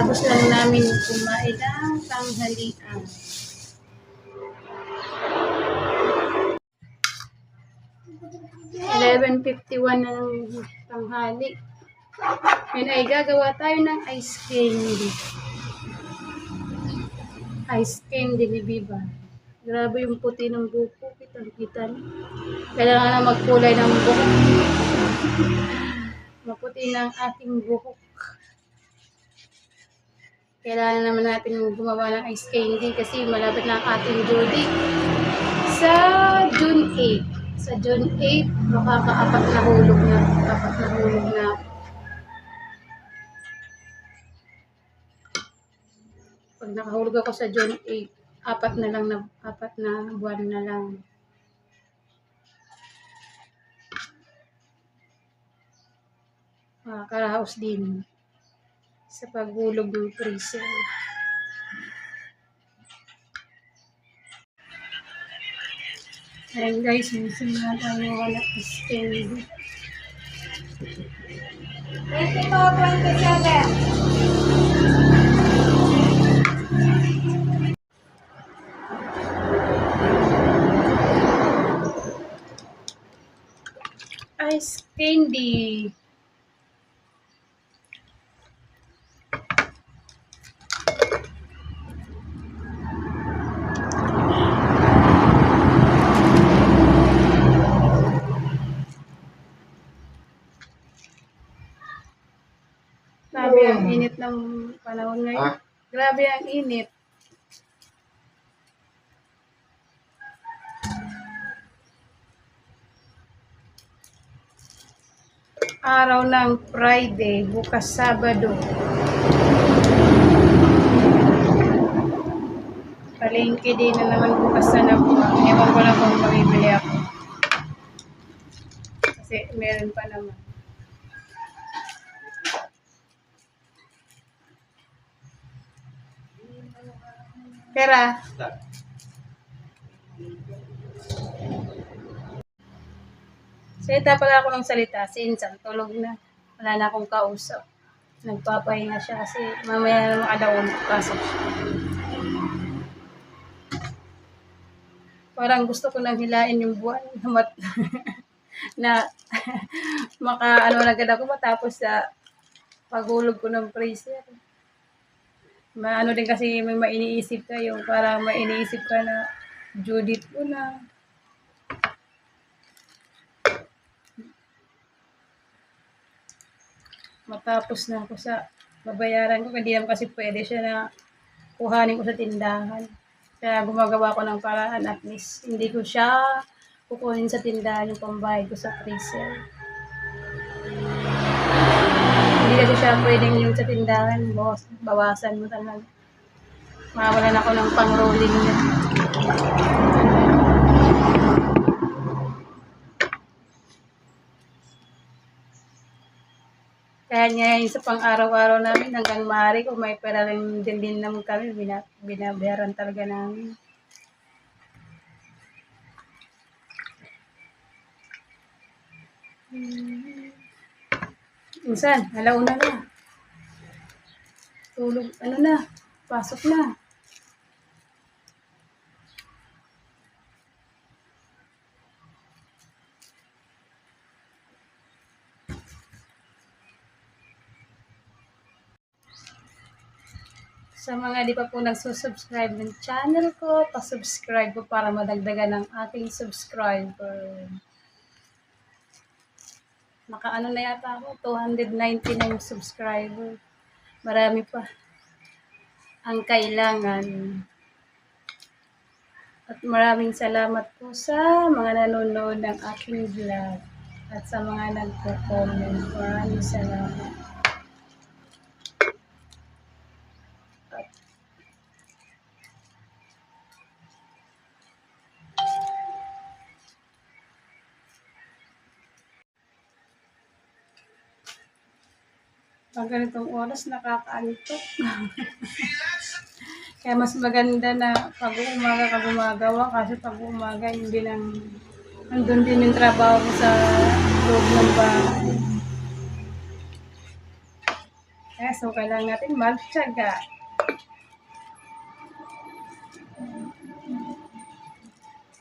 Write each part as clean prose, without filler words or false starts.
Kakatapos lang namin kumain ng tanghalian. $11:51 na ng tanghali. Ngayon ay gagawa tayo ng ice candy. Ice candy ni Viva. Grabe yung puti ng buko. Kitang-kita niyo. Kailangan na magkulay ng buhok. Maputi ng ating buhok. Kailangan naman natin gumawa ng ice candy kasi malapit na ang ating due date sa June 8. Sa June 8, makaka-apat na hulog na. Apat na hulog na. Pag nakahulog ako sa June 8, apat na buwan na lang. Karaos din sa paghulog ng freezer. Ayan guys, musimula tayo wala ice candy. 27. Ice candy. Grabe ang init ng panahon ngayon. Grabe ang init. Araw ng Friday, bukas Sabado. Palengke din na naman bukas na nabuha. Ewan ko lang kung mabibili ako. Kasi meron pa naman. Pera. Salita pala ako ng salita. Si Insan, tulog na. Wala na akong kausap. Nagpapahinga siya kasi mamaya na makadaon. Pasok siya. Parang gusto ko nang hilain yung buwan na maka-ano agad ako matapos sa paghulog ko ng freezer. Maano din kasi may mainiisip ka yung para mainiisip ka na Judith ko na. Matapos na ako sa babayaran ko, hindi naman kasi pwede siya na kuhanin ko sa tindahan. Kaya gumagawa ko ng paraan at least hindi ko siya kukunin sa tindahan yung pambayad ko sa freezer. Hindi kasi siya pwedeng yung sa tindahan, bawasan mo talaga. Mawalan ako ng pang-rolling niya. Kaya ngayon sa pang-araw-araw namin hanggang maaari kung may pera rin din naman kami, binabayaran talaga namin. Minsan, alauna na. Tulog, ano na, pasok na. Sa mga di pa po nagsusubscribe ng channel ko, pa-subscribe po para madagdagan ng ating subscriber. Naka-ano na yata ako, 299 subscriber. Marami pa ang kailangan. At maraming salamat po sa mga nanonood ng aking vlog. At sa mga nagko-comment. Maraming salamat. Pag ganitong oras, nakakaantok. Kaya mas maganda na pag umaga ka gumagawa kasi pag umaga hindi nandun din yung trabaho sa loob ng bahay. Kaya So, kailangan natin magtiyaga.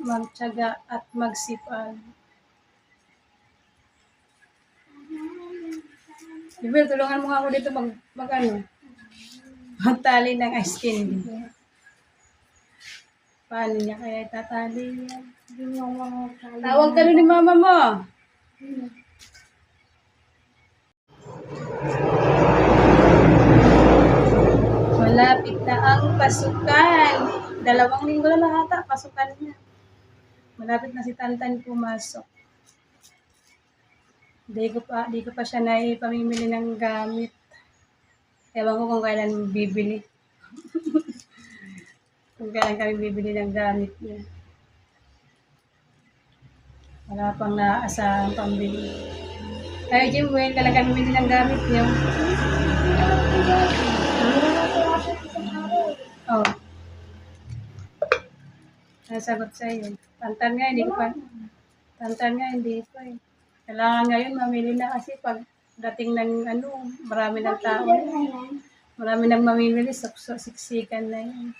Magtiyaga at magsipag. Bibel, tulungan mo nga ako dito magtali ng ice candy. Paano niya kaya itatali yan? Tawag ka ni mama mo. Malapit na ang pasukan. 2 linggo na lang ata, pasukan niya. Malapit na si Tantan pumasok. Di ko pa siya naipamimili ng gamit. Ewan ko kung kailan bibili. Kung kailan kami bibili ng gamit niya. Wala pang naasahang pambili. Kaya Jimwell, kailan kami bibili ng gamit niyo? Oh. Nasagot sa'yo. Tantan nga, hindi pa eh. Kailangan ngayon mamili na kasi pag dating ng marami ng tao. Marami nang mamimili, siksikan na yun.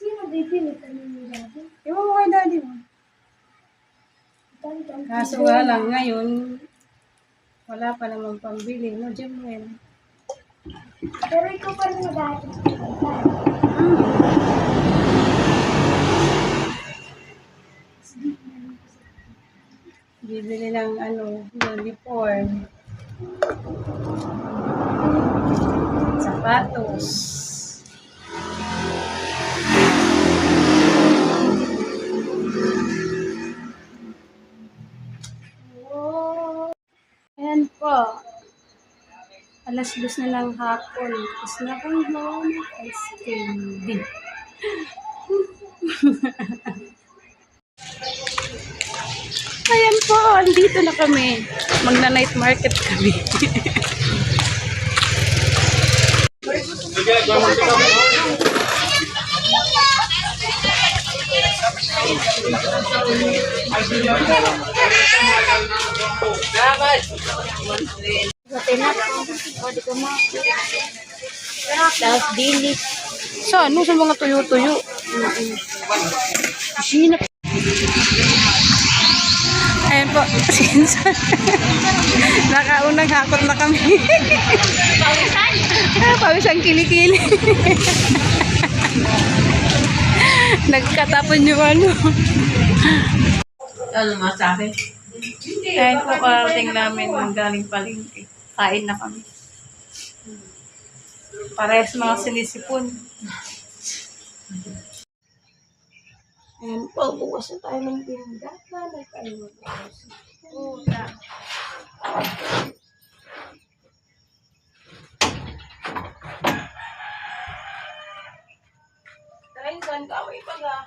Sino bibili ka ni Daddy? Ewan mo kay daddy mo. Kaso nga lang ngayon, wala pa namang pambili, no, Jimwell? Pero ikaw pa rin mag-aaral. Bibili ng uniform. Sapatos. Ayan po. 2:00 na lang hapon. Tapos na kong gawa ng ice candy. Ayan po, andito na kami. Magna-night market kami. Tapos dilis. Sa mga tuyo-tuyo? Sinap. Ayan po, sinsan. Nakaunang hakot na kami. Pawisan kilikili. Nagkatapon yung Ano masabi? Ayan po, karating namin ng galing palengke. Kain na kami. Parehas mga sinisipon. Ayan po, bukas na tayo ng tinda. Nanay tayo magbukas. Puta. Dahil saan ka may paga?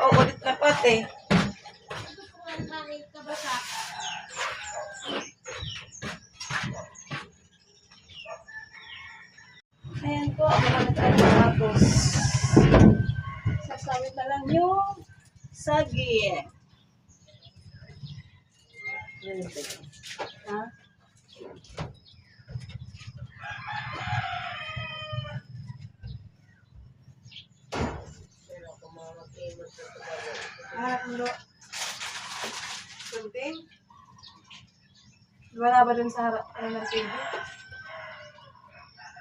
Ulit na pati. Ayan po, marami tayo tapos. Sasawit na lang yung sagi. Ha? Something? Wala ba dun sa harap ng TV?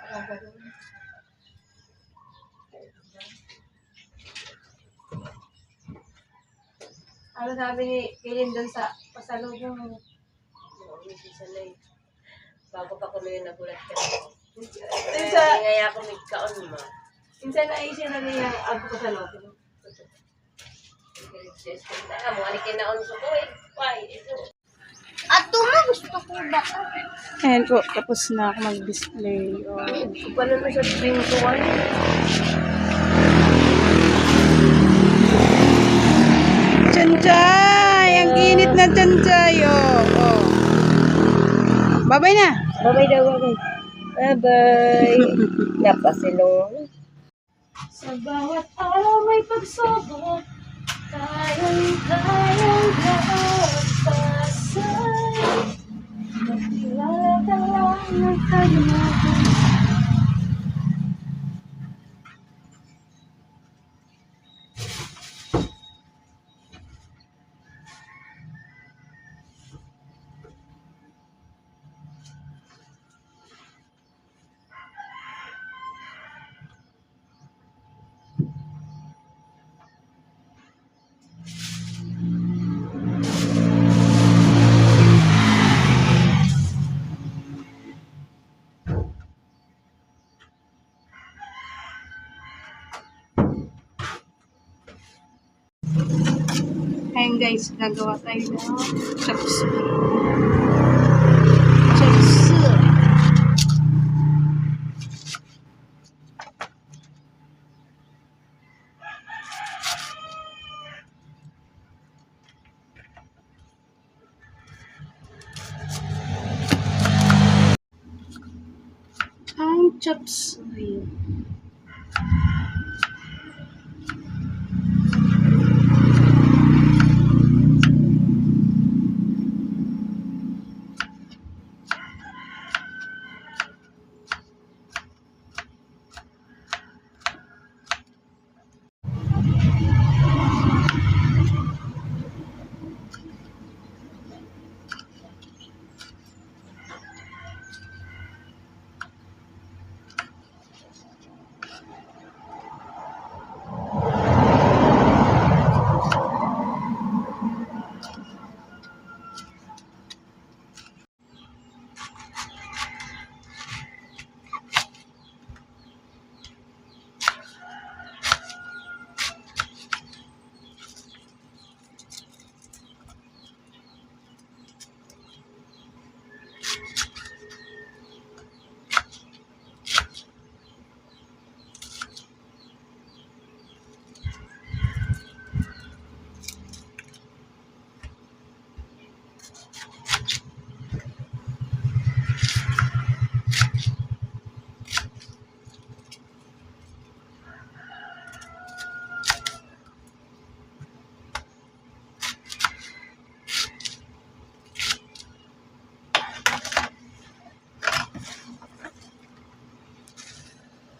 Wala ba dun? Ano sabi ni Kaylin doon sa pasalubong? Oo, misi sanay. Bago pa ko na nagulat ka. Sa, Kaya ako may kaon mo. minsan na siya na niya ang pasalubong. Mga ni kinaon sa ko eh. Why? Ito. Ato mo gusto ko ba? Ayan po, tapos na ako mag-display. Oh. Paano na sa drink ko? Chanchay! Ang init na chanchay! Oh, oh. Babay na! Bye-bye daw, bye-bye. Bye-bye. Napasilong. Sa bawat araw may pagsubok, kayang-kayang lagpasan. Magkilala ka lang ng kalimutan. Ayan guys, gagawa tayo ng chops. Chops. Ang chops.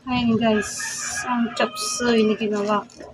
Ayan guys, ang chop suey na ginawa ko.